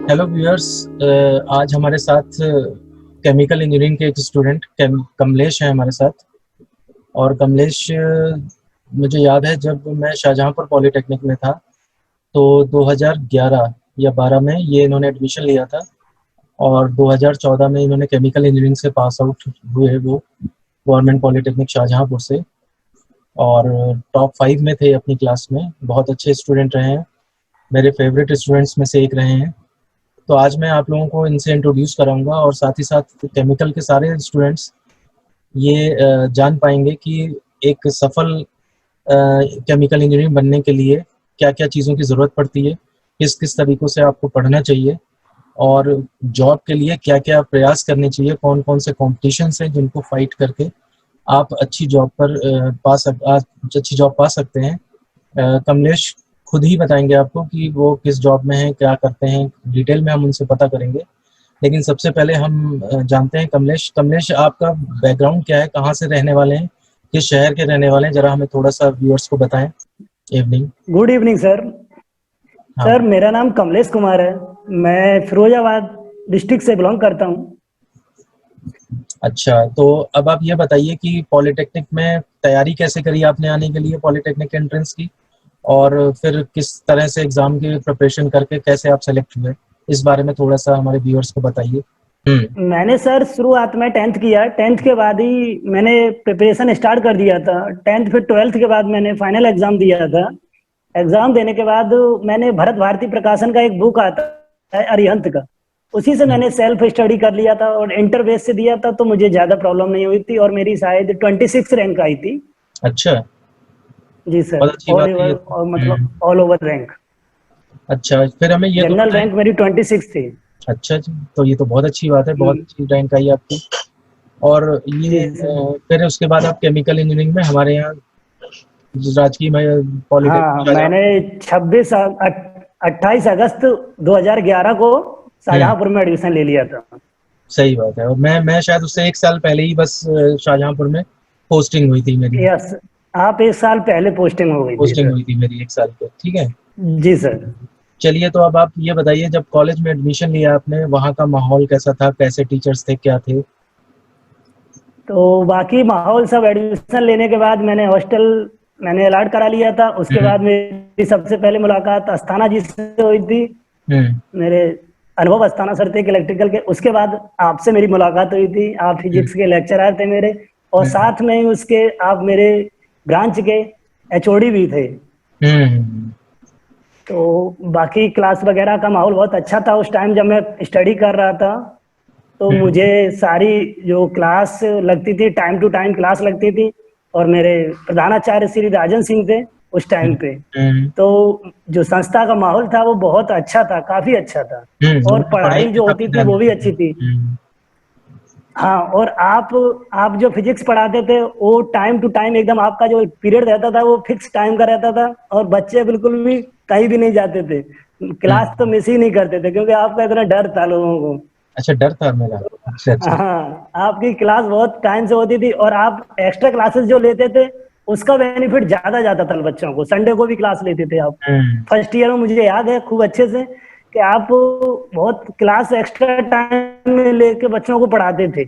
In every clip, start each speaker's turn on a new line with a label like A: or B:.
A: Hello viewers. आज हमारे साथ केमिकल इंजीनियरिंग के एक स्टूडेंट कमलेश हैं हमारे साथ। और कमलेश, मुझे याद है जब मैं शाहजहांपुर पॉलिटेक्निक में था तो 2011 या 12 में ये इन्होंने एडमिशन लिया था। और 2014 में इन्होंने केमिकल इंजीनियरिंग से पास आउट हुए, वो गवर्नमेंट पॉलिटेक्निक शाहजहांपुर से। और टॉप 5 में थे अपनी क्लास में, बहुत अच्छे स्टूडेंट रहे हैं, मेरे फेवरेट स्टूडेंट्स में से एक रहे हैं। तो आज मैं आप लोगों को इनसे इंट्रोड्यूस कराऊंगा और साथ ही साथ केमिकल के सारे स्टूडेंट्स ये जान पाएंगे कि एक सफल केमिकल इंजीनियरिंग बनने के लिए क्या क्या चीज़ों की ज़रूरत पड़ती है, किस किस तरीक़ों से आपको पढ़ना चाहिए, और जॉब के लिए क्या क्या प्रयास करने चाहिए, कौन कौन से कॉम्पिटिशन्स हैं जिनको फाइट करके आप अच्छी जॉब पर अच्छी जॉब पा सकते हैं। कमलेश खुद ही बताएंगे आपको कि वो किस जॉब में हैं, क्या करते हैं, डिटेल में हम उनसे पता करेंगे। लेकिन सबसे पहले हम जानते हैं कमलेश। कमलेश, आपका बैकग्राउंड क्या है, कहाँ से रहने वाले हैं, किस शहर के रहने वाले हैं, जरा हमें थोड़ा सा व्यूअर्स को बताएं। इवनिंग।
B: Good evening sir.
A: हाँ।
B: सर, मेरा नाम कमलेश कुमार है। मैं फिरोजाबाद डिस्ट्रिक्ट से बिलोंग करता हूँ।
A: अच्छा, तो अब आप ये बताइए कि पॉलिटेक्निक में तैयारी कैसे करी आपने आने के लिए पॉलिटेक्निक एंट्रेंस की, और फिर किस तरह से एग्जाम की प्रिपरेशन करके कैसे आप सेलेक्ट हुए, इस बारे में थोड़ा सा हमारे व्यूअर्स को बताइए।
B: मैंने सर शुरुआत में 10th किया। 10th के बाद ही मैंने प्रिपरेशन स्टार्ट कर दिया था। 10th फिर 12th के बाद मैंने फाइनल एग्जाम दिया था। एग्जाम देने के बाद मैंने भरत भारती प्रकाशन का एक बुक आता है अरिहंत का, उसी से मैंने सेल्फ स्टडी कर लिया था और इंटर बेस से दिया था, तो मुझे ज्यादा प्रॉब्लम नहीं हुई थी और मेरी शायद 26 रैंक आई थी।
A: अच्छा,
B: जी सर,
A: बहुत अच्छी बात
B: ऑल
A: है ये
B: ओवर,
A: तो।
B: और मतलब ऑल ओवर रैंक।
A: अच्छा, फिर हमें ये तो
B: जनरल
A: बताएं।
B: रैंक मेरी 26 थी।
A: अच्छा जी, तो ये तो बहुत अच्छी बात है, बहुत अच्छी रैंक आई आपकी। और
B: जी
A: ये
B: सर।
A: फिर उसके बाद आप केमिकल इंजीनियरिंग में हमारे यहाँ राजकीय पॉलिटेक्निक
B: हाँ, मैंने
A: शाहजहांपुर।
B: 28 अगस्त 2011 को
A: हम्म।
B: शाहजहांपुर में एडमिशन ले लिया था।
A: सही बात है। और मैं शायद उससे एक साल पहले ही बस शाहजहांपुर में पोस्टिंग हुई थी मेरी।
B: यस, आप 1 साल पहले पोस्टिंग हो गई थी
A: पोस्टिंग
B: सर।
A: हुई थी मेरी एक साल पे, ठीक है।
B: जी सर।
A: चलिए, तो अब आप ये बताइए, जब कॉलेज में एडमिशन लिया आपने, वहाँ का माहौल कैसा था, कैसे टीचर्स थे, क्या थे?
B: तो बाकी माहौल सब, एडमिशन लेने के बाद मैंने हॉस्टल मैंने अलॉट करा लिया था। उसके
A: हम्म।
B: बाद मेरी सबसे पहले मुलाकात अस्थाना जी से हुई थी।
A: हम्म।
B: मेरे अनुभव अस्थाना सर थे इलेक्ट्रिकल के। उसके बाद आपसे मेरी मुलाकात हुई थी। आप
A: हम्म।
B: फिजिक्स के लेक्चरर थे मेरे, और
A: हम्म।
B: साथ में ही उसके आप मेरे ब्रांच के एचओडी भी थे।
A: हम्म।
B: तो बाकी क्लास वगैरह का माहौल बहुत अच्छा था उस टाइम जब मैं स्टडी कर रहा था। तो
A: हम्म।
B: मुझे सारी जो क्लास लगती थी, टाइम टू टाइम क्लास लगती थी। और मेरे प्रधानाचार्य श्री राजन सिंह थे उस टाइम पे।
A: हम्म।
B: तो जो संस्था का माहौल था वो बहुत अच्छा था, काफी अच्छा था। और
A: उन्होंने पढ़ाई
B: पढ़ाई
A: पे
B: जो होती
A: काफी
B: थी
A: ध्यान
B: वो भी
A: दिया
B: अच्छी
A: था।
B: थी। हाँ, और आप जो फिजिक्स पढ़ाते थे वो टाइम टू टाइम एकदम, आपका जो पीरियड रहता था वो फिक्स टाइम का रहता था, और बच्चे बिल्कुल भी कहीं भी नहीं जाते थे। क्लास तो
A: हम्म।
B: मिस ही नहीं करते थे क्योंकि आपका इतना डर था लोगों को।
A: अच्छा, डर था मेरा। अच्छा अच्छा।
B: हाँ, आपकी क्लास बहुत टाइम से होती थी और आप एक्स्ट्रा क्लासेस जो लेते थे उसका बेनिफिट ज्यादा जाता था बच्चों को। संडे को भी क्लास लेते थे आप।
A: हम्म।
B: फर्स्ट ईयर में मुझे याद है खूब अच्छे से कि आप बहुत क्लास एक्स्ट्रा टाइम में लेके बच्चों को पढ़ाते थे।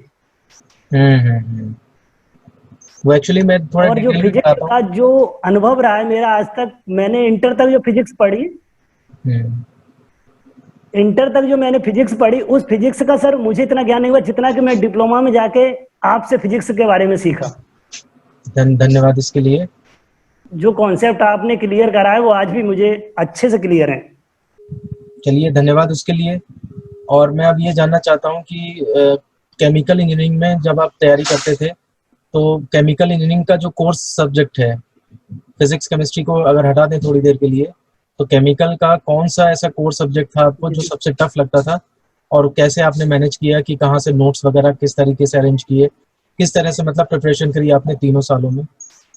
A: हम्म। वो एक्चुअली मैं थोड़ा
B: और जो
A: डिटेल में
B: फिजिक्स
A: बताता हूँ।
B: का जो अनुभव रहा है मेरा आज तक, मैंने इंटर तक जो फिजिक्स पढ़ी,
A: हम्म।
B: इंटर तक जो मैंने फिजिक्स पढ़ी, उस फिजिक्स का सर मुझे इतना ज्ञान नहीं हुआ जितना कि मैं डिप्लोमा में जाके आपसे फिजिक्स के बारे में सीखा।
A: धन्यवाद इसके लिए।
B: जो कॉन्सेप्ट आपने क्लियर करा है वो आज भी मुझे अच्छे से क्लियर है।
A: चलिए, धन्यवाद उसके लिए। और मैं अब ये जानना चाहता हूँ कि केमिकल इंजीनियरिंग में जब आप तैयारी करते थे, तो केमिकल इंजीनियरिंग का जो कोर्स सब्जेक्ट है, फिजिक्स केमिस्ट्री को अगर हटा दें थोड़ी देर के लिए, तो केमिकल का कौन सा ऐसा कोर सब्जेक्ट था आपको जो सबसे टफ लगता था, और कैसे आपने मैनेज किया, कि कहाँ से नोट्स वगैरह किस तरीके से अरेंज किए, किस तरह से मतलब प्रिपरेशन करी आपने तीनों सालों में?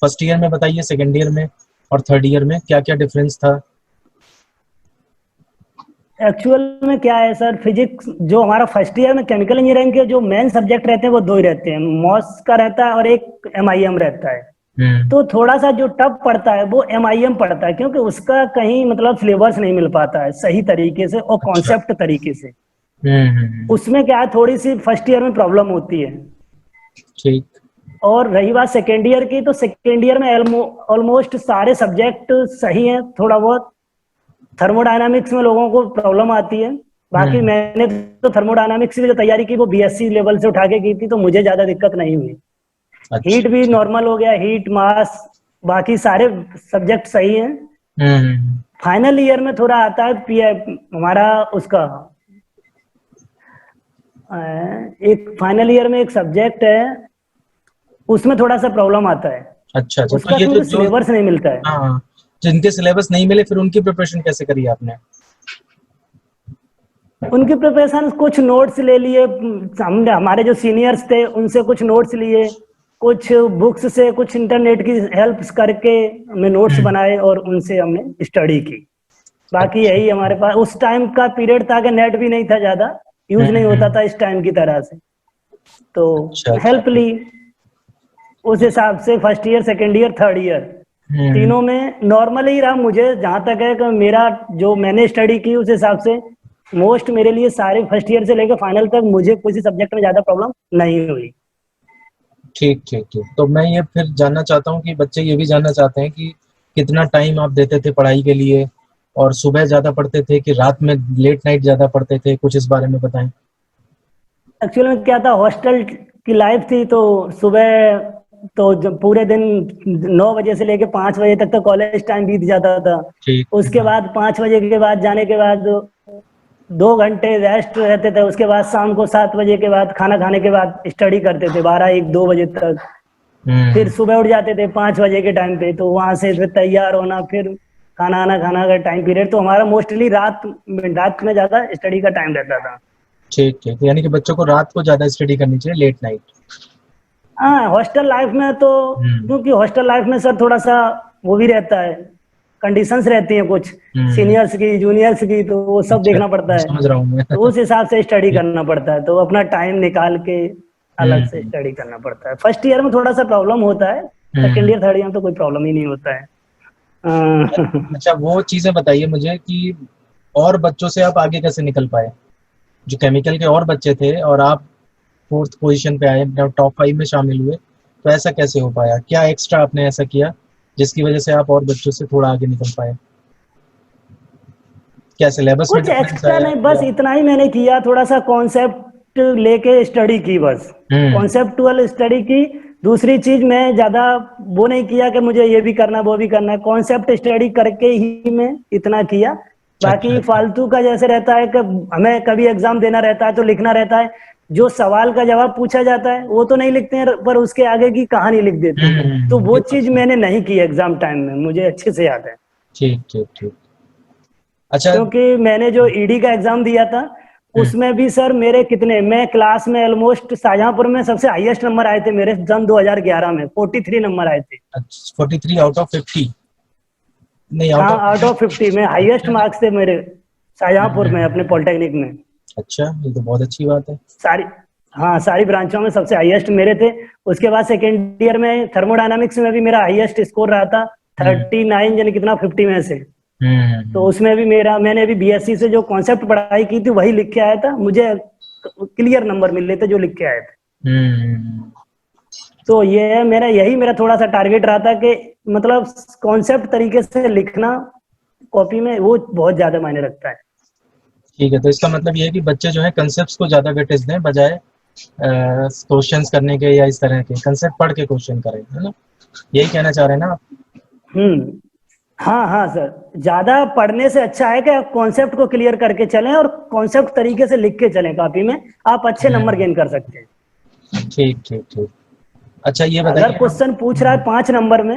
A: फर्स्ट ईयर में बताइए, सेकेंड ईयर में और थर्ड ईयर में क्या क्या डिफरेंस था?
B: एक्चुअल में क्या है सर, फिजिक्स जो हमारा फर्स्ट ईयर में केमिकल इंजीनियरिंग के जो मेन सब्जेक्ट रहते हैं वो दो ही रहते हैं। मॉस का रहता है और एक एमआईएम रहता है। तो थोड़ा सा जो टफ पड़ता है वो MIM पड़ता है, क्योंकि उसका कहीं मतलब सिलेबस नहीं मिल पाता है सही तरीके से और
A: अच्छा।
B: कॉन्सेप्ट तरीके से। उसमें क्या है, थोड़ी सी फर्स्ट ईयर में प्रॉब्लम होती है।
A: ठीक।
B: और रही बात सेकेंड ईयर की, तो सेकेंड ईयर में ऑलमोस्ट सारे सब्जेक्ट सही हैं। थोड़ा बहुत थर्मोडायनामिक्स में लोगों को प्रॉब्लम आती है, बाकी मैंने तो थर्मोडायनामिक्स की जो तैयारी की वो BSc लेवल से उठा के की थी, तो मुझे ज्यादा दिक्कत नहीं हुई।
A: अच्छा
B: हीट भी
A: अच्छा।
B: नॉर्मल हो गया, हीट मास बाकी सारे सब्जेक्ट सही हैं।
A: हम्म।
B: फाइनल ईयर में थोड़ा आता है हमारा उसका एक फाइनल ईयर में एक सब्जेक्ट है, उसमें थोड़ा सा प्रॉब्लम आता है।
A: अच्छा अच्छा, तो
B: उसका
A: ये जो
B: क्योंकि
A: जो
B: सिलेबस नहीं मिलता है।
A: हाँ, जिनके सिलेबस नहीं मिले फिर उनकी प्रिपरेशन कैसे करी आपने?
B: उनकी प्रिपरेशन कुछ नोट्स ले लिए, हमने हमारे जो सीनियर्स थे उनसे कुछ नोट्स लिए, कुछ बुक्स से, कुछ इंटरनेट की हेल्प करके हमने नोट्स बनाए और उनसे हमने स्टडी की। बाकी
A: अच्छा।
B: यही हमारे पास उस टाइम का पीरियड था कि नेट भी नहीं था, ज्यादा यूज नहीं होता
A: हम्म।
B: था इस टाइम की तरह से, तो
A: अच्छा अच्छा।
B: हेल्प ली उस हिसाब से। First year, second year, third year
A: hmm.
B: तीनों में नॉर्मल ही रहा। मुझे जहां तक है कि मेरा जो मैंने स्टडी की उस हिसाब से मोस्ट मेरे लिए सारे फर्स्ट ईयर से लेकर फाइनल तक मुझे किसी सब्जेक्ट में ज्यादा प्रॉब्लम नहीं हुई।
A: ठीक ठीक ठीक। तो मैं ये फिर जानना चाहता हूँ कि बच्चे ये भी जानना चाहते हैं कि कितना टाइम आप देते थे पढ़ाई के लिए, और सुबह ज़्यादा पढ़ते थे कि रात में लेट नाइट ज़्यादा पढ़ते थे, कुछ इस बारे में बताएं।
B: एक्चुअली में क्या था, हॉस्टल की लाइफ थी, तो सुबह तो जब पूरे दिन 9 बजे से लेके 5 बजे तक तो कॉलेज टाइम बीत जाता था।
A: ठीक।
B: उसके
A: हाँ।
B: बाद 5 बजे के बाद जाने के बाद 2 घंटे रेस्ट रहते थे। उसके बाद शाम को 7 बजे के बाद खाना खाने के बाद स्टडी करते थे 12, 1, 2 बजे तक। फिर
A: हम्म।
B: सुबह उठ जाते थे 5 बजे के टाइम पे, तो वहां से फिर तैयार होना, फिर खाना आना खाना का टाइम पीरियड, तो हमारा मोस्टली रात में ज्यादा स्टडी का टाइम रहता था।
A: ठीक ठीक, यानी कि बच्चों को रात को ज़्यादा स्टडी करनी चाहिए, लेट नाइट।
B: हाँ, हॉस्टल लाइफ में तो, क्योंकि हॉस्टल लाइफ में सर थोड़ा सा वो भी रहता है, कंडीशंस रहती हैं कुछ
A: हम्म।
B: सीनियर्स की, जूनियर्स की, तो वो सब
A: अच्छा,
B: देखना पड़ता है।
A: समझ रहा हूँ मैं।
B: तो उस हिसाब से स्टडी
A: ठीक।
B: करना पड़ता है, तो अपना टाइम निकाल के अलग से
A: हम्म।
B: स्टडी करना पड़ता है। फर्स्ट ईयर में थोड़ा सा प्रॉब्लम होता है, सेकेंड
A: हम्म।
B: ईयर, थर्ड ईयर में तो कोई प्रॉब्लम ही नहीं होता है। अ,
A: अच्छा, वो चीज़ें बताइए मुझे कि और बच्चों से आप आगे कैसे निकल पाए? जो केमिकल के और बच्चे थे और आप फोर्थ पोजीशन पे आए, टॉप 5 में शामिल हुए, तो ऐसा कैसे हो पाया? क्या एक्स्ट्रा आपने ऐसा किया जिसकी वजह से आप और बच्चों से थोड़ा आगे निकल पाए? क्या सिलेबस में
B: कुछ
A: डिफरेंस
B: एक्स्ट्रा
A: आया
B: नहीं, बस
A: या?
B: इतना ही मैंने किया, थोड़ा सा कॉन्सेप्ट लेके स्टडी की बस,
A: हम्म।
B: कॉन्सेप्टुअल स्टडी की। दूसरी चीज मैं ज्यादा वो नहीं किया कि मुझे ये भी करना वो भी करना है, कॉन्सेप्ट स्टडी करके ही मैं इतना किया।
A: अच्छा
B: बाकी
A: अच्छा।
B: फालतू का जैसे रहता है कि हमें कभी एग्जाम देना रहता है तो लिखना रहता है, जो सवाल का जवाब पूछा जाता है वो तो नहीं लिखते हैं, पर उसके आगे की कहानी लिख देते हैं। तो वो
A: ये तो
B: चीज
A: है।
B: मैंने नहीं की एग्जाम टाइम में, मुझे अच्छे से याद है।
A: ठीक ठीक ठीक। अच्छा।
B: क्योंकि मैंने जो ईडी का एग्जाम दिया था
A: हम्म।
B: उसमें भी सर मेरे कितने, मैं क्लास में ऑलमोस्ट शाहजहांपुर में सबसे हाईएस्ट नंबर आए थे मेरे सन 2011 में, 43 नंबर आए थे।
A: अच्छा, 43 आउट ऑफ 50? नहीं, आउट
B: हाँ,
A: ऑफ
B: आउट ऑफ 50 में हाईएस्ट
A: यानी।
B: मार्क्स थे मेरे शाहजहांपुर में अपने
A: हम्म।
B: पॉलिटेक्निक में।
A: अच्छा, ये तो बहुत अच्छी बात है।
B: सारी, हाँ सारी ब्रांचों में सबसे हाईएस्ट मेरे थे। उसके बाद सेकेंड ईयर में थर्मोडायनामिक्स में भी मेरा हाईएस्ट स्कोर रहा था,
A: हम्म
B: 39 यानी कितना 50 में से। तो
A: हम्म।
B: उसमें भी मेरा, मैंने अभी BSc से जो कॉन्सेप्ट पढ़ाई की थी वही लिख के आया था, मुझे क्लियर नंबर मिले थे जो लिख के आए थे।
A: हम्म।
B: तो ये है मेरा, यही मेरा थोड़ा सा टारगेट रहा था कि मतलब कॉन्सेप्ट तरीके से लिखना कॉपी में, वो बहुत ज्यादा मायने रखता है।
A: ठीक है, तो इसका मतलब ये है कि बच्चे जो है कंसेप्ट को ज्यादा वेटेज दें बजाय क्वेश्चंस करने के, या इस तरह के कंसेप्ट पढ़ के क्वेश्चन करें, है ना? यही कहना चाह रहे हैं ना आप?
B: हम्म। हाँ हाँ सर, ज्यादा पढ़ने से अच्छा है कि आप कॉन्सेप्ट को क्लियर करके चलें और कॉन्सेप्ट तरीके से लिख के चलें कॉपी में, आप अच्छे नंबर
A: हम्म।
B: गेन कर सकते हैं।
A: ठीक ठीक ठीक। अच्छा, ये
B: अगर
A: बताइए आप।
B: क्वेश्चन पूछ रहा है 5 नंबर में,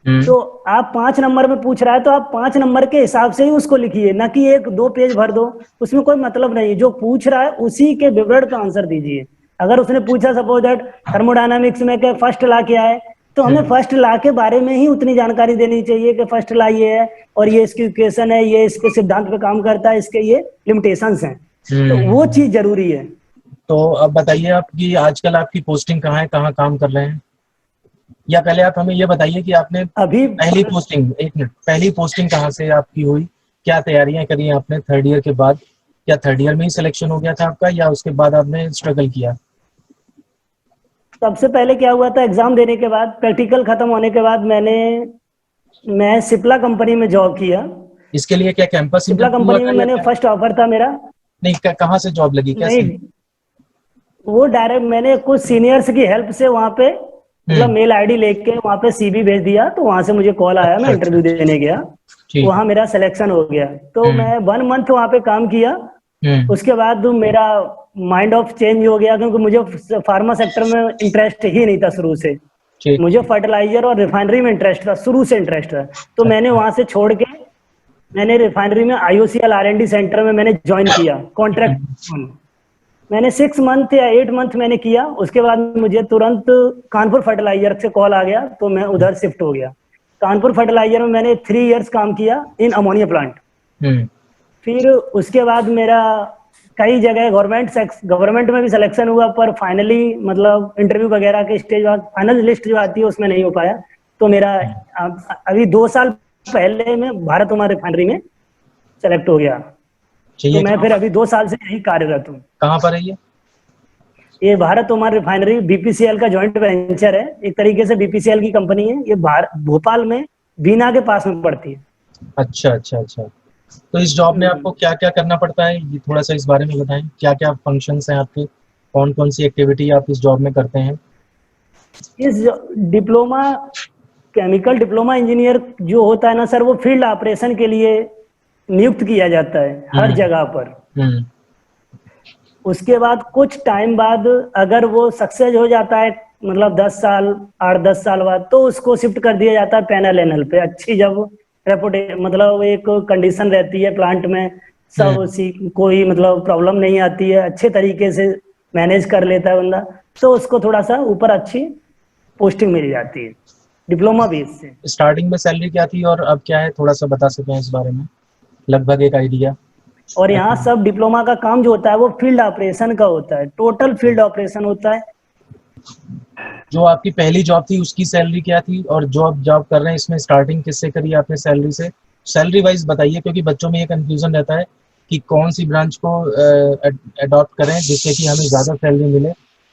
A: हम्म।
B: तो आप 5 नंबर में पूछ रहा है तो आप 5 नंबर के हिसाब से ही उसको लिखिए, ना कि 1, 2 पेज भर दो। उसमें कोई मतलब नहीं, जो पूछ रहा है उसी के विवरण का आंसर दीजिए। अगर उसने पूछा सपोज दैट थर्मोडायनामिक्स में क्या फर्स्ट लॉ क्या है, तो हमें
A: हम्म।
B: फर्स्ट लॉ के बारे में ही उतनी जानकारी देनी चाहिए कि फर्स्ट लॉ ये है और ये इसकी इक्वेशन है, ये इसके सिद्धांत पे काम करता है, इसके ये लिमिटेशंस हैं। तो वो
A: हम्म।
B: चीज जरूरी है।
A: तो अब बताइए आप कि आजकल आपकी पोस्टिंग कहाँ है, कहाँ काम कर रहे हैं, या पहले आप हमें ये बताइए कि आपने
B: अभी
A: पहली पोस्टिंग, एक मिनट, पहली पोस्टिंग कहाँ से आपकी हुई, क्या तैयारियां करी आपने थर्ड ईयर के बाद? क्या थर्ड ईयर में ही सिलेक्शन हो गया था आपका या उसके बाद आपने स्ट्रगल किया?
B: सबसे पहले क्या हुआ था, एग्जाम देने के बाद, प्रैक्टिकल खत्म होने के बाद मैं सिप्ला कंपनी में जॉब किया।
A: इसके लिए क्या कैंपस
B: सिप्ला
A: इंटरव्यू हुआ
B: कंपनी में
A: था या
B: मैंने
A: क्या?
B: फर्स्ट ऑफर था मेरा।
A: नहीं, कहाँ से जॉब लगी, कैसे?
B: नहीं, वो डायरेक्ट मैंने कुछ सीनियर्स की हेल्प से वहाँ पे मतलब
A: हम्म।
B: मेल आईडी लेके वहाँ पे सीवी भेज दिया, तो वहाँ से मुझे कॉल आया, मैं
A: अच्छा अच्छा
B: इंटरव्यू
A: अच्छा।
B: देने गया,
A: ठीक है।
B: वहाँ मेरा सिलेक्शन हो गया। तो
A: हम्म।
B: मैं 1 मंथ वहाँ पे काम किया।
A: हम्म।
B: उसके बाद मेरा माइंड ऑफ चेंज हो गया, क्योंकि मुझे फार्मा सेक्टर में इंटरेस्ट ही नहीं था शुरू से।
A: ठीक
B: मुझे
A: ठीक।
B: फर्टिलाइजर और रिफाइनरी में इंटरेस्ट था, शुरू से इंटरेस्ट था। तो मैंने
A: अच्छा।
B: वहाँ से छोड़ के मैंने रिफाइनरी में IOCL R&D सेंटर में मैंने ज्वाइन किया कॉन्ट्रैक्ट।
A: हम्म।
B: मैंने 6 मंथ या 8 मंथ मैंने किया। उसके बाद मुझे तुरंत कानपुर फर्टिलाइजर से कॉल आ गया, तो मैं उधर शिफ्ट हो गया। कानपुर फर्टिलाइजर में मैंने 3 इयर्स काम किया इन अमोनिया प्लांट।
A: हम्म।
B: फिर उसके बाद मेरा कई जगह गवर्नमेंट में भी सिलेक्शन हुआ, पर फाइनली मतलब इंटरव्यू वगैरह के स्टेज बाद फाइनल लिस्ट जो आती है उसमें नहीं हो पाया। तो मेरा अभी 2 साल पहले मैं भारत उमा रिफाइनरी में सेलेक्ट हो गया। तो
A: चाहिए
B: मैं
A: कहाँ
B: फिर
A: पर?
B: अभी 2 साल से यही कार्यरत हूँ।
A: कहाँ पर है ये?
B: ये भारत उमा रिफाइनरी BPCL का जॉइंट वेंचर है, एक तरीके से BPCL की कंपनी है। ये भोपाल में बीना के पास में पड़ती है।
A: अच्छा अच्छा अच्छा। तो इस जॉब में
B: हम्म।
A: आपको क्या क्या करना पड़ता है, ये थोड़ा सा इस बारे में बताएं, क्या क्या फंक्शंस हैं आपके, कौन कौन सी एक्टिविटी आप इस जॉब में करते हैं?
B: इस डिप्लोमा केमिकल डिप्लोमा इंजीनियर जो होता है ना सर, वो फील्ड ऑपरेशन के लिए नियुक्त किया जाता है हर
A: हम्म।
B: जगह पर।
A: हम्म।
B: उसके बाद कुछ टाइम बाद अगर वो सक्सेस हो जाता है, मतलब 10 साल 8-10 साल बाद, तो उसको शिफ्ट कर दिया जाता है पैनल एनल पे। अच्छी जब रेपुटे मतलब एक कंडीशन रहती है प्लांट में, सब
A: हम्म।
B: उसी कोई मतलब प्रॉब्लम नहीं आती है, अच्छे तरीके से मैनेज कर लेता है बंदा, तो उसको थोड़ा सा ऊपर अच्छी पोस्टिंग मिल जाती है डिप्लोमा बेस से।
A: स्टार्टिंग में सैलरी क्या थी और अब क्या है, थोड़ा सा बता सकें इस बारे में, लगभग एक आइडिया?
B: और यहाँ सब डिप्लोमा का काम जो होता है वो फील्ड ऑपरेशन का होता है, टोटल फील्ड ऑपरेशन होता है।
A: जो आपकी पहली जॉब थी उसकी सैलरी क्या थी, और जो आप जॉब कर रहे हैं इसमें स्टार्टिंग किससे करी आपने सैलरी से? सैलरी वाइज बताइए, क्योंकि बच्चों में ये कंफ्यूजन रहता है कि कौन सी ब्रांच को अडॉप्ट करें जिससे कि हमें ज़्यादा सैलरी मिले।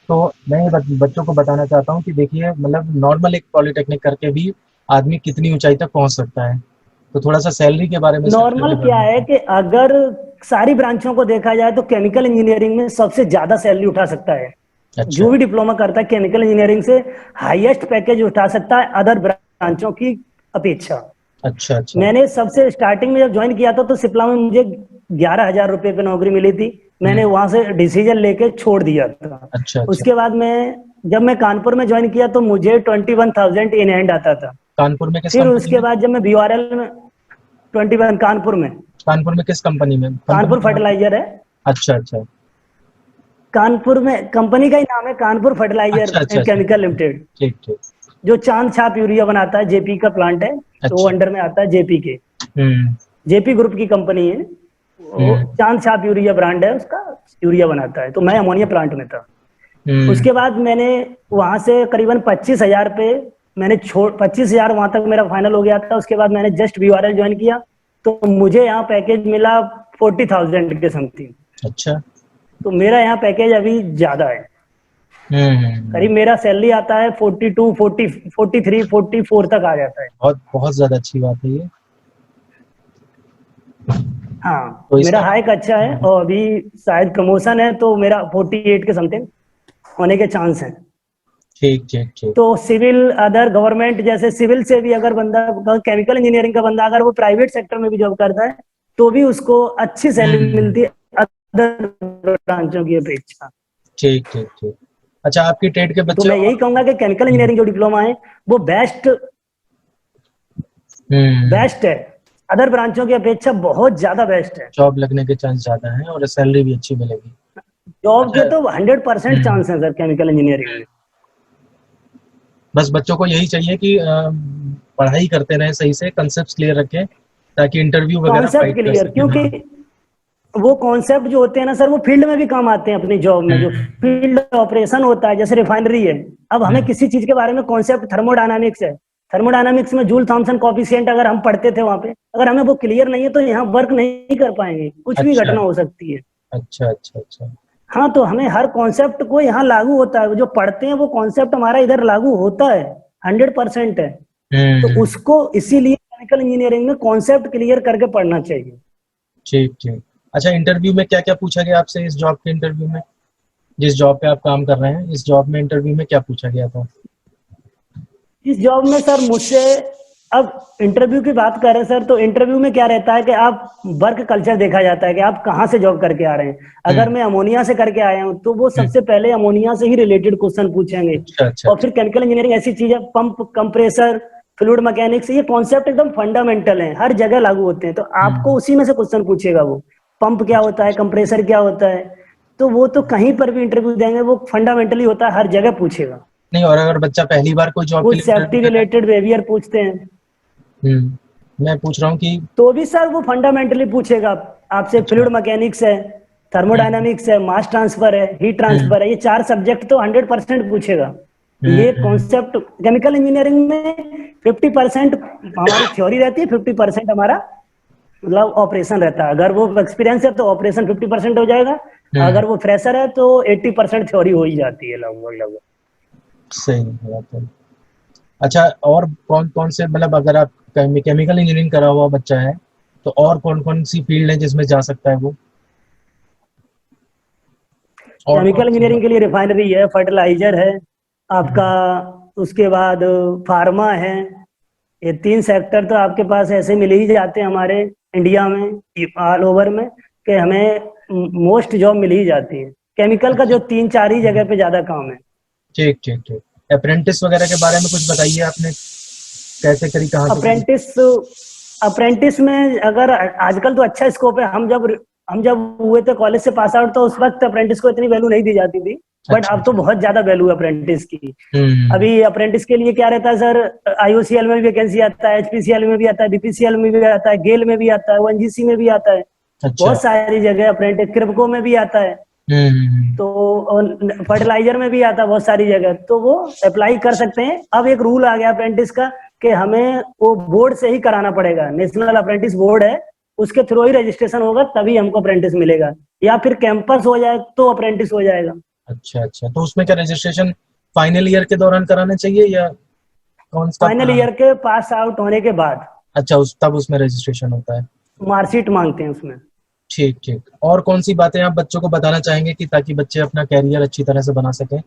A: तो मैं ये बच्चों को बताना चाहता हूँ कि देखिए, मतलब नॉर्मल एक पॉलिटेक्निक करके भी आदमी कितनी ऊंचाई तक पहुंच सकता है। तो थोड़ा सा सैलरी के बारे में, स्ट्रक्चर
B: नॉर्मल
A: के बारे
B: क्या
A: में
B: है
A: बताएं।
B: कि अगर सारी ब्रांचों को देखा जाए तो केमिकल इंजीनियरिंग में सबसे ज्यादा सैलरी उठा सकता है।
A: अच्छा
B: जो भी डिप्लोमा करता है केमिकल इंजीनियरिंग से हाईएस्ट पैकेज उठा सकता है अदर ब्रांचों की अपेक्षा।
A: अच्छा अच्छा।
B: मैंने सबसे स्टार्टिंग में जब ज्वाइन किया था तो सिप्ला में मुझे 11,000 रुपए पे नौकरी मिली थी। मैंने
A: हम्म।
B: वहां से डिसीजन लेके छोड़ दिया था।
A: अच्छा अच्छा।
B: उसके बाद जब मैं कानपुर में ज्वाइन किया तो मुझे 21,000 इन हैंड आता था।
A: कानपुर में किस
B: फिर
A: कंपनी
B: उसके
A: में?
B: बाद जब मैं BORL में 21 कानपुर में,
A: कानपुर में किस कंपनी में, कंपनी
B: कानपुर
A: का नाम क्या?
B: फर्टिलाइजर है।
A: अच्छा अच्छा
B: कानपुर में कंपनी का ही नाम है कानपुर फर्टिलाइजर
A: अच्छा अच्छा
B: एंड
A: अच्छा।
B: केमिकल लिमिटेड,
A: ठीक ठीक।
B: जो चांद छाप यूरिया बनाता है, जेपी का प्लांट है, तो वो
A: अच्छा।
B: अंडर में आता है जेपी के।
A: हम्म।
B: जेपी ग्रुप की कंपनी है वो।
A: हम्म।
B: चांद छाप यूरिया ब्रांड है उसका, यूरिया बनाता है। तो मैं
A: ठीक
B: अमोनिया
A: ठीक।
B: प्लांट में था।
A: हम्म।
B: उसके बाद मैंने वहां से करीबन 25,000 पे मैंने छोड़ 25,000 वहां तक मेरा फाइनल हो गया था। उसके बाद मैंने जस्ट BORL ज्वाइन किया, तो मुझे यहाँ पैकेज मिला 40,000 के समथिंग।
A: अच्छा।
B: तो मेरा यहाँ पैकेज अभी ज्यादा है। करीब मेरा सैलरी आता है 42, 40, 43, 44 तक आ जाता है।
A: बहुत बहुत ज्यादा अच्छी बात है ये।
B: हाँ,
A: तो
B: मेरा
A: इसका
B: हाइक अच्छा है और अभी शायद प्रमोशन है, तो मेरा 48 के समथिंग होने के चांस हैं।
A: ठीक ठीक ठीक।
B: तो सिविल अदर गवर्नमेंट जैसे सिविल से भी अगर बंदा केमिकल इंजीनियरिंग का बंदा अगर वो प्राइवेट सेक्टर में भी जॉब करता है तो भी उसको अच्छी सैलरी
A: हम्म।
B: मिलती है अदर ब्रांचों की अपेक्षा।
A: ठीक ठीक ठीक। अच्छा, आपकी ट्रेड के
B: तो
A: बच्चे
B: मैं यही
A: और?
B: कहूंगा कि केमिकल
A: हम्म।
B: इंजीनियरिंग जो डिप्लोमा है वो बेस्ट
A: हम्म।
B: बेस्ट है, अदर ब्रांचों की अपेक्षा बहुत ज्यादा बेस्ट है।
A: जॉब लगने के चांस ज्यादा हैं और सैलरी भी अच्छी मिलेगी।
B: जॉब
A: अच्छा।
B: के तो 100%
A: हम्म।
B: चांस है सर केमिकल इंजीनियरिंग में।
A: बस बच्चों को यही चाहिए कि पढ़ाई करते रहें, सही से कंसेप्ट क्लियर रखें, ताकि इंटरव्यू वगैरह
B: कॉन्सेप्ट
A: फाइट कर
B: क्लियर,
A: सकें।
B: क्योंकि
A: हाँ।
B: वो कॉन्सेप्ट जो होते हैं ना सर, वो फील्ड में भी काम आते हैं अपनी जॉब में। जो फील्ड ऑपरेशन होता है, जैसे रिफाइनरी है, अब हमें किसी चीज के बारे में कॉन्सेप्ट, थर्मोडायनामिक्स है, थर्मोडायनामिक्स में जूल थॉम्सन कोफिशिएंट अगर हम पढ़ते थे वहां पे, अगर हमें वो क्लियर नहीं है तो यहाँ वर्क नहीं कर पाएंगे, कुछ भी
A: अच्छा
B: घटना हो सकती है।
A: अच्छा अच्छा अच्छा।
B: हाँ, तो हमें हर कॉन्सेप्ट को यहाँ लागू होता है, जो पढ़ते हैं वो कॉन्सेप्ट हमारा इधर लागू होता है, 100% है। तो
A: हम्म।
B: उसको इसीलिए केमिकल इंजीनियरिंग में कॉन्सेप्ट क्लियर करके पढ़ना चाहिए।
A: ठीक ठीक। अच्छा, इंटरव्यू में क्या क्या पूछा गया आपसे इस जॉब के इंटरव्यू में? जिस जॉब पे आप काम कर रहे हैं, इस जॉब में इंटरव्यू में क्या पूछा गया था?
B: इस जॉब में सर मुझसे, अब इंटरव्यू की बात करें सर, तो इंटरव्यू में क्या रहता है कि आप वर्क कल्चर देखा जाता है कि आप कहाँ से जॉब करके आ रहे हैं। अगर
A: हम्म
B: मैं अमोनिया से करके आया हूँ तो वो
A: हम्म।
B: सबसे पहले अमोनिया से ही रिलेटेड क्वेश्चन पूछेंगे।
A: अच्छा अच्छा
B: और
A: अच्छा।
B: फिर केमिकल इंजीनियरिंग ऐसी चीज है, पंप, कंप्रेसर, फ्लूइड मैकेनिक्स, ये कॉन्सेप्ट एकदम फंडामेंटल है, हर जगह लागू होते हैं, तो आपको
A: हम्म।
B: उसी में से क्वेश्चन पूछेगा वो। पंप क्या
A: अच्छा
B: होता है,
A: अच्छा।
B: कंप्रेसर क्या होता है, तो वो तो कहीं पर भी इंटरव्यू देंगे वो फंडामेंटली होता है, हर जगह पूछेगा।
A: नहीं, और अगर बच्चा पहली बार कोई जॉब के
B: कुछ
A: लिए
B: सेफ्टी
A: इंटरव्यू दे रहा है?
B: रिलेटेड बिहेवियर पूछते हैं,
A: मैं पूछ रहा हूँ कि
B: तो भी सर वो फंडामेंटली पूछेगा आपसे।
A: अच्छा।
B: फ्लूइड मैकेनिक्स है,
A: हम्म
B: थर्मोडायनामिक्स है, मास ट्रांसफर है, हीट
A: हम्म
B: ट्रांसफर है, ये 4 सब्जेक्ट तो 100% पूछेगा। ये
A: हम्म।
B: कॉन्सेप्ट केमिकल इंजीनियरिंग में 50% हमारी थ्योरी रहती है, 50% हमारा मतलब ऑपरेशन रहता है। अगर वो एक्सपीरियंस है तो ऑपरेशन 50% हो जाएगा,
A: हम्म।
B: अगर वो फ्रेशर है तो 80% थ्योरी हो ही जाती है लगभग लगभग।
A: सही बात है। अच्छा, और कौन कौन से, मतलब अगर आप केमिकल इंजीनियरिंग करा हुआ बच्चा है तो और कौन कौन सी फील्ड है जिसमें जा सकता है वो? और कौन
B: केमिकल
A: सी
B: इंजीनियरिंग के लिए रिफाइनरी है, फर्टिलाइजर है आपका,
A: हम्म,
B: उसके बाद फार्मा है। ये 3 सेक्टर तो आपके पास ऐसे मिल ही जाते हैं हमारे इंडिया में, ऑल ओवर में, कि हमें मोस्ट जॉब मिल ही जाती है। केमिकल का
A: अच्छा।
B: जो 3-4 ही जगह पे ज्यादा काम है।
A: ठीक ठीक ठीक। अप्रेंटिस वगैरह के बारे में कुछ बताइए, आपने कैसे करी, कहाँ से करी?
B: अप्रेंटिस, अप्रेंटिस में अगर आजकल तो अच्छा स्कोप है। हम जब हुए थे कॉलेज से पास आउट, तो उस वक्त अप्रेंटिस को इतनी वैल्यू नहीं दी जाती थी, बट
A: अच्छा
B: अब तो
A: अच्छा।
B: बहुत ज्यादा वैल्यू है अप्रेंटिस की।
A: हम्म।
B: अभी अप्रेंटिस के लिए क्या रहता है सर, आईओसीएल में भी वैकेंसी आता है, एचपीसीएल में भी आता है, बीपीसीएल में भी आता है, गेल में भी आता है, ओएनजीसी में भी आता है,
A: अच्छा।
B: बहुत सारी जगह अप्रेंटिस, क्रिप्को में भी आता है,
A: हम्म।
B: तो फर्टिलाइजर में भी आता है, बहुत सारी जगह, तो वो अप्लाई कर सकते हैं। अब एक रूल आ गया अप्रेंटिस का कि हमें वो बोर्ड से ही कराना पड़ेगा, नेशनल अप्रेंटिस बोर्ड है, उसके थ्रू ही रजिस्ट्रेशन होगा तभी हमको अप्रेंटिस मिलेगा, या फिर कैंपस हो जाए तो अप्रेंटिस हो जाएगा।
A: अच्छा अच्छा, तो उसमें क्या रजिस्ट्रेशन फाइनल ईयर के दौरान कराना चाहिए या कौन कब
B: फाइनल
A: कराना?
B: ईयर के पास आउट होने के बाद
A: अच्छा, उस तब उसमें रजिस्ट्रेशन होता है।
B: मार्कशीट मांगते हैं उसमें।
A: ठीक ठीक। और कौन सी बातें आप बच्चों को बताना चाहेंगे कि ताकि बच्चे अपना कैरियर अच्छी तरह से बना सकें?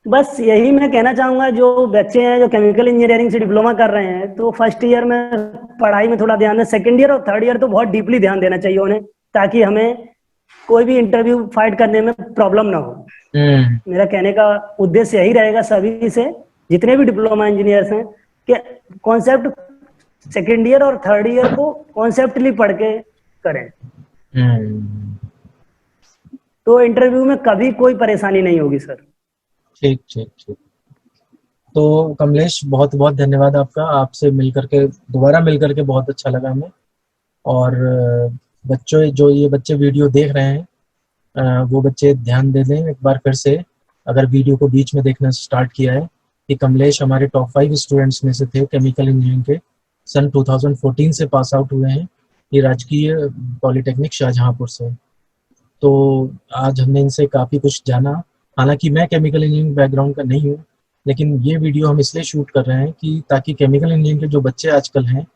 B: बस यही मैं कहना चाहूंगा, जो बच्चे हैं जो केमिकल इंजीनियरिंग से डिप्लोमा कर रहे हैं, तो फर्स्ट ईयर में पढ़ाई में थोड़ा ध्यान दें, सेकंड ईयर और थर्ड ईयर तो बहुत डीपली ध्यान देना चाहिए उन्हें, ताकि हमें कोई भी इंटरव्यू फाइट करने में प्रॉब्लम ना हो।
A: हम्म
B: मेरा कहने का उद्देश्य यही रहेगा सभी से, जितने भी डिप्लोमा इंजीनियर्स हैं, कि कॉन्सेप्ट सेकेंड ईयर और थर्ड ईयर को कॉन्सेप्टली पढ़ के करें,
A: हम्म।
B: तो इंटरव्यू में कभी कोई परेशानी नहीं होगी सर।
A: ठीक ठीक ठीक। तो कमलेश, बहुत बहुत धन्यवाद आपका, आपसे मिल करके, दोबारा मिल करके बहुत अच्छा लगा हमें। और बच्चों, जो ये बच्चे वीडियो देख रहे हैं, वो बच्चे ध्यान दे दें एक बार फिर से, अगर वीडियो को बीच में देखना स्टार्ट किया है, कि कमलेश हमारे टॉप 5 स्टूडेंट्स में से थे केमिकल इंजीनियरिंग के। सन 2014 से पास आउट हुए हैं, ये राजकीय पॉलिटेक्निक शाहजहांपुर से। तो आज हमने इनसे काफ़ी कुछ जाना। हालांकि मैं केमिकल इंजीनियरिंग बैकग्राउंड का नहीं हूँ, लेकिन ये वीडियो हम इसलिए शूट कर रहे हैं कि ताकि केमिकल इंजीनियरिंग के जो बच्चे आजकल हैं,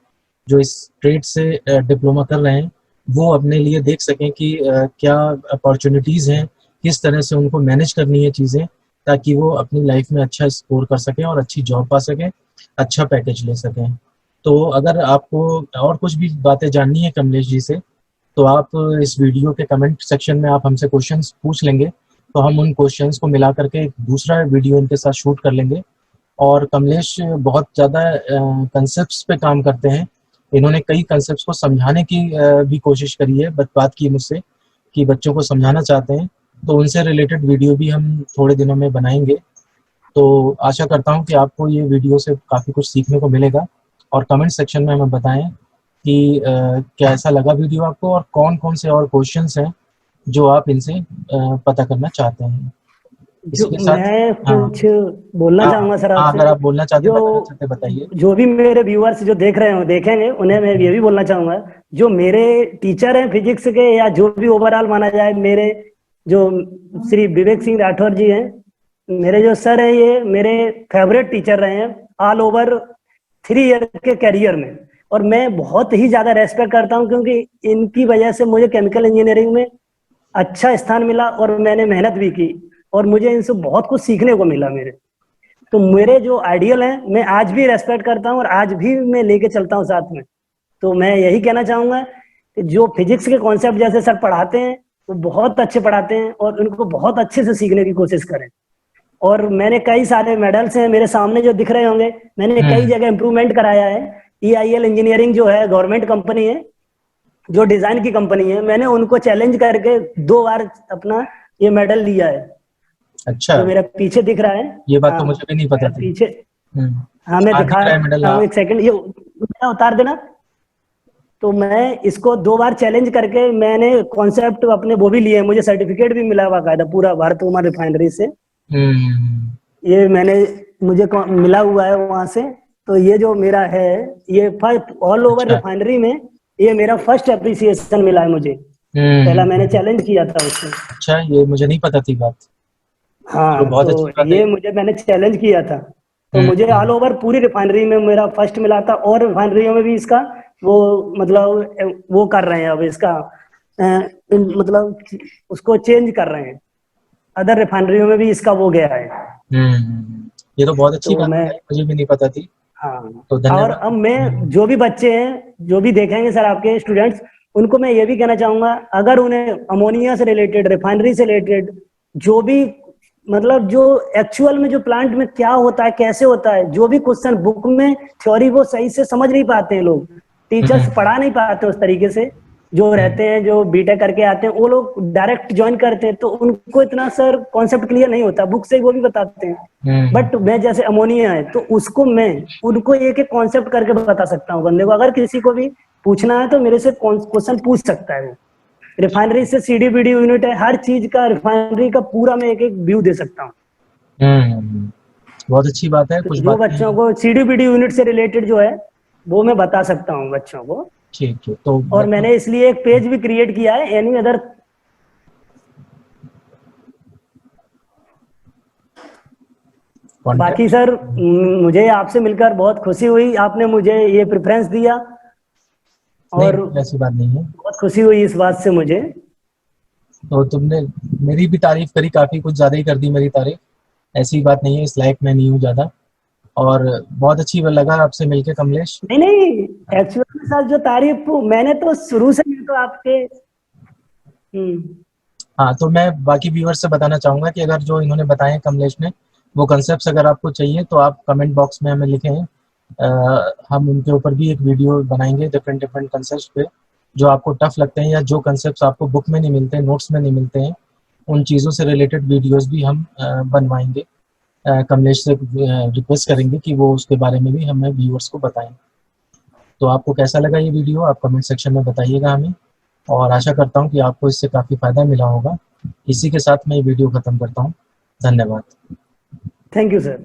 A: जो इस ट्रेड से डिप्लोमा कर रहे हैं, वो अपने लिए देख सकें कि क्या अपॉर्चुनिटीज़ हैं, किस तरह से उनको मैनेज करनी है चीज़ें, ताकि वो अपनी लाइफ में अच्छा स्कोर कर सकें और अच्छी जॉब पा सकें, अच्छा पैकेज ले सकें। तो अगर आपको और कुछ भी बातें जाननी है कमलेश जी से, तो आप इस वीडियो के कमेंट सेक्शन में आप हमसे क्वेश्चंस पूछ लेंगे, तो हम उन क्वेश्चंस को मिला करके एक दूसरा वीडियो इनके साथ शूट कर लेंगे। और कमलेश बहुत ज़्यादा कंसेप्ट्स पे काम करते हैं, इन्होंने कई कंसेप्ट्स को समझाने की भी कोशिश करी है, बात की मुझसे कि बच्चों को समझाना चाहते हैं, तो उनसे रिलेटेड वीडियो भी हम थोड़े दिनों में बनाएंगे। तो आशा करता हूँ कि आपको ये वीडियो से काफ़ी कुछ सीखने को मिलेगा, और कमेंट सेक्शन में हमें बताएं कि कैसा लगा वीडियो आपको और कौन-कौन से और क्वेश्चंस हैं जो आप इनसे पता करना चाहते हैं।
B: जो
A: इसी के साथ
B: मैं
A: हाँ,
B: कुछ बोलना
A: हाँ,
B: चाहूँगा सर
A: हाँ,
B: आपसे,
A: अगर आप बोलना चाहते
B: जो
A: बताना चाहते बताइए।
B: जो भी मेरे व्यूअर्स जो देख रहे हो देखेंगे उन्हें मैं ये भी बोलना चाहूँगा, जो मेरे टीचर हैं फिजिक्स के या जो भी ओवरऑल माना जाए, मेरे जो श्री विवेक सिंह राठौर जी हैं, मेरे जो सर हैं ये मेरे फेवरेट टीचर रहे हैं ऑल ओवर 3 ईयर के करियर में। और मैं बहुत ही ज़्यादा रेस्पेक्ट करता हूँ क्योंकि इनकी वजह से मुझे केमिकल इंजीनियरिंग में अच्छा स्थान मिला और मैंने मेहनत भी की और मुझे इनसे बहुत कुछ सीखने को मिला मेरे। तो मेरे जो आइडियल हैं मैं आज भी रेस्पेक्ट करता हूँ और आज भी मैं लेके चलता हूँ साथ में। तो मैं यही कहना चाहूँगा कि जो फिजिक्स के कॉन्सेप्ट जैसे सर पढ़ाते हैं वो बहुत अच्छे पढ़ाते हैं और उनको बहुत अच्छे से सीखने की कोशिश करें। और मैंने कई सारे मेडल्स हैं मेरे सामने जो दिख रहे होंगे, मैंने कई जगह इम्प्रूवमेंट कराया है। EIL इंजीनियरिंग जो है गवर्नमेंट कंपनी है, जो डिजाइन की कंपनी है, मैंने उनको चैलेंज करके 2 बार अपना ये मेडल लिया है।
A: अच्छा,
B: जो मेरा पीछे दिख रहा है,
A: ये बात तो
B: हाँ
A: मुझे भी नहीं
B: मेरा
A: पता थी।
B: पीछे, हाँ मैं
A: हाँ,
B: दिखा
A: दिख रहा है मेडल
B: रहा हूँ,
A: हाँ।
B: एक सेकंड ये मेरा उतार देना। तो मैं इसको 2 बार चैलेंज करके मैंने कॉन्सेप्ट अपने वो भी लिए हैं, मुझे सर्टिफिकेट भी मिला बाकायदा पूरा भारत कुमार रिफाइनरी से।
A: हुँ,
B: ये मैंने मुझे मिला हुआ है वहां से। तो ये जो मेरा है ये फर्स्ट ऑल ओवर
A: अच्छा।
B: रिफाइनरी में ये मेरा फर्स्ट अप्रिसिएशन मिला है मुझे। पहला मैंने
A: हुँ।
B: चैलेंज किया था उससे।
A: अच्छा, ये मुझे नहीं पता थी बात। चलो
B: हाँ
A: बहुत
B: तो
A: अच्छी बात है।
B: ये मुझे मैंने चैलेंज किया था, तो
A: हुँ,
B: मुझे ऑल
A: हुँ।
B: ओवर पूरी रिफाइनरी में मेरा फर्स्ट मिला था। और रिफाइनरियों में भी इसका वो मतलब वो कर रहे हैं अब इसका मतलब उसको चेंज कर रहे हैं, अदर रिफाइनरियों में भी इसका वो गया है।
A: ये तो बहुत अच्छी
B: तो
A: बात
B: मैं,
A: बताई, मुझे भी नहीं पता थी,
B: हाँ,
A: तो
B: और
A: धन्यवाद।
B: अब मैं जो भी बच्चे हैं जो भी देखेंगे सर आपके स्टूडेंट्स, उनको मैं ये भी कहना चाहूंगा, अगर उन्हें अमोनिया से रिलेटेड रिफाइनरी से रिलेटेड जो भी मतलब जो एक्चुअल में जो प्लांट में क्या होता है कैसे होता है, जो भी क्वेश्चन बुक में थ्योरी वो सही से समझ नहीं पाते हैं लोग, टीचर्स
A: हुँ,
B: पढ़ा नहीं पाते उस तरीके से, जो
A: हुँ,
B: रहते हैं जो बीटेक करके आते हैं वो लोग डायरेक्ट ज्वाइन करते हैं तो उनको इतना सर कॉन्सेप्ट क्लियर नहीं होता, बुक से ही वो भी बताते हैं।
A: हुँ,
B: बट मैं जैसे अमोनिया है तो उसको मैं उनको एक एक कॉन्सेप्ट करके बता सकता हूँ बंदे को, अगर किसी को भी पूछना है तो मेरे से क्वेश्चन पूछ सकता है वो। रिफाइनरी से CDBD यूनिट है, हर चीज का रिफाइनरी का पूरा मैं एक एक व्यू दे सकता हूँ।
A: हुँ। बहुत अच्छी बात है,
B: तो
A: कुछ
B: जो बच्चों
A: बातें
B: को CDBD यूनिट से रिलेटेड जो है वो मैं बता सकता हूँ बच्चों को।
A: ठीक है, तो
B: और
A: बच्चों
B: मैंने इसलिए एक पेज भी क्रिएट किया है एनी अदर। बाकी
A: कॉन्टैक्ट
B: सर मुझे आपसे मिलकर बहुत खुशी हुई, आपने मुझे ये प्रेफरेंस दिया
A: नहीं,
B: और
A: ऐसी बात नहीं है।
B: बहुत खुशी हुई इस बात से मुझे।
A: तो तुमने मेरी भी तारीफ़ करी, काफ़ी कुछ ज़्यादा ही कर दी मेरी तारीफ़, ऐसी बात नहीं है, इस लायक मैं नहीं हूँ ज़्यादा। और बहुत अच्छी लगा आपसे मिलके कमलेश।
B: नहीं नहीं, एक्चुअल में सर जो तारीफ मैंने तो शुरू से ही तो आपके
A: हाँ, तो मैं बाकी व्यूअर्स से बताना चाहूँगा कि अगर जो इन्होंने बताए हैं कमलेश ने, वो कॉन्सेप्ट्स अगर आपको चाहिए तो आप कमेंट बॉक्स में हमें लिखें। हम उनके ऊपर भी एक वीडियो बनाएँगे डिफरेंट डिफरेंट कॉन्सेप्ट्स पे, जो आपको टफ लगते हैं या जो कॉन्सेप्ट्स आपको बुक में नहीं मिलते, नोट्स में नहीं मिलते हैं, उन चीज़ों से रिलेटेड वीडियोज़ भी हम बनवाएँगे। कमलेश से रिक्वेस्ट करेंगे कि वो उसके बारे में भी हमें व्यूअर्स को बताएँ। तो आपको कैसा लगा ये वीडियो आप कमेंट सेक्शन में बताइएगा हमें, और आशा करता हूँ कि आपको इससे काफ़ी फ़ायदा मिला होगा। इसी के साथ मैं ये वीडियो ख़त्म करता हूँ। धन्यवाद।
B: Thank you sir.